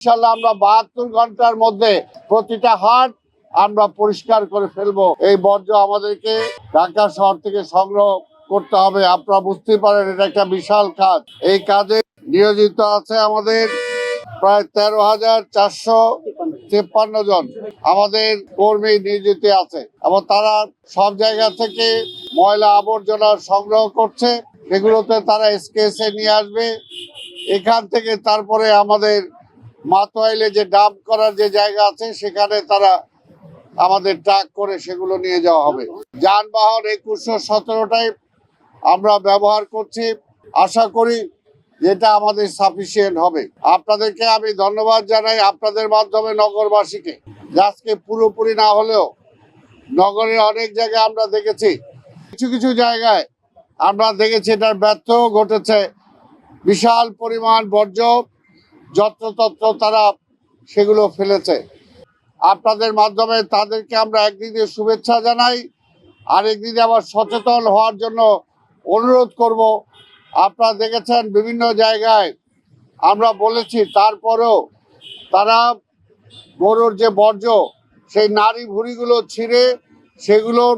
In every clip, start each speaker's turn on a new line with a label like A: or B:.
A: ইনশাল্লাহ আমরা 72 ঘন্টার মধ্যে প্রতিটা হাট আমরা পরিষ্কার করে ফেলবো। এই বর্জ্য আমাদেরকে ঢাকা শহর থেকে সংগ্রহ করতে হবে। আপনারা বুঝতে পারেন এটা একটা বিশাল কাজ। এই কাজে নিয়োজিত আছে আমাদের প্রায় 13,453 জন আমাদের কর্মী নিয়োজিত আছে এবং তারা সব জায়গা থেকে ময়লা আবর্জনা সংগ্রহ করছে। সেগুলোতে তারা এসকেএসে নিয়ে আসবে। এখান থেকে তারপরে আমাদের মাতোয়াইলে যে ডাম্প করার যে জায়গা আছে সেখানে তারা আমাদের ট্রাক করে সেগুলো নিয়ে যাওয়া হবে। যানবাহন 2117টাই আমরা ব্যবহার করছি। আশা করি যেটা আমাদের সাফিসিয়েন্ট হবে। আপনাদেরকে আমি ধন্যবাদ জানাই আপনাদের মাধ্যমে নগরবাসীকে। আজকে পুরোপুরি না হলেও নগরের অনেক জায়গায় আমরা দেখেছি, কিছু কিছু জায়গায় আমরা দেখেছি এটার ব্যর্থ ঘটেছে। বিশাল পরিমাণ বর্জ্য যত্রতত্র তারা সেগুলো ফেলেছে। আপনাদের মাধ্যমে তাদেরকে আমরা একদিকে শুভেচ্ছা জানাই, আরেকদিকে আবার সচেতন হওয়ার জন্য অনুরোধ করব। আপনারা দেখেছেন বিভিন্ন জায়গায় আমরা বলেছি, তারপরেও তারা গরুর যে বর্জ্য সেই নাড়ি ভুঁড়িগুলো ছিঁড়ে সেগুলোর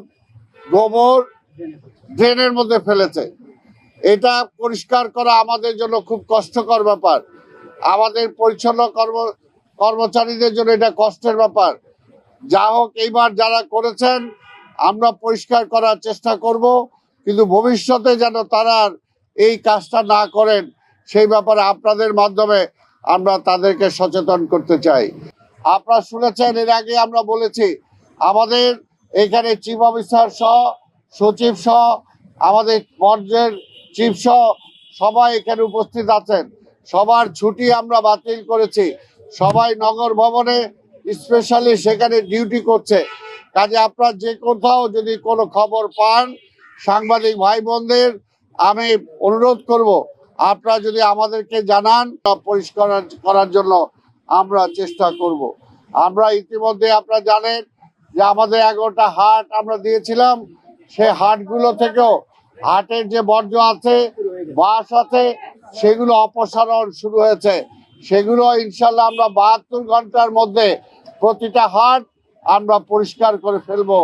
A: গোবর ড্রেনের মধ্যে ফেলেছে। এটা পরিষ্কার করা আমাদের জন্য খুব কষ্টকর ব্যাপার। আমাদের পরিচ্ছন্ন কর্মচারীদের জন্য এটা কষ্টের ব্যাপার। যা হোক, এইবার যারা করেছেন আমরা পরিষ্কার করার চেষ্টা করব, কিন্তু ভবিষ্যতে যেন তারা এই কাজটা না করেন সেই ব্যাপারে আপনাদের মাধ্যমে আমরা তাদেরকে সচেতন করতে চাই। আপনারা শুনেছেন এর আগে আমরা বলেছি আমাদের এখানে চিফ অফিসার সহ, সচিব সহ, আমাদের পর্যায়ের চিফ সহ সবাই এখানে উপস্থিত আছেন। সবার ছুটি আমরা বাতিল করেছি। সবাই নগর ভবনে স্পেশালি সেখানে ডিউটি করছে। কাজে আপনারা যে কোথাও যদি কোনো খবর পান, সাংবাদিক ভাই বোনদের আমি অনুরোধ করব আপনারা যদি আমাদেরকে জানান, পরিষ্কার করার জন্য আমরা চেষ্টা করব। আমরা ইতিমধ্যে আপনারা জানেন যে আমাদের 11টা হাট আমরা দিয়েছিলাম। সেই হাটগুলো থেকেও হাটের যে বর্জ্য আছে, বাস আছে, সেগুলো অপসারণ শুরু হয়েছে। সেগুলো ইনশাল্লাহ আমরা 72 ঘন্টার মধ্যে প্রতিটা হাট আমরা পরিষ্কার করে ফেলবো।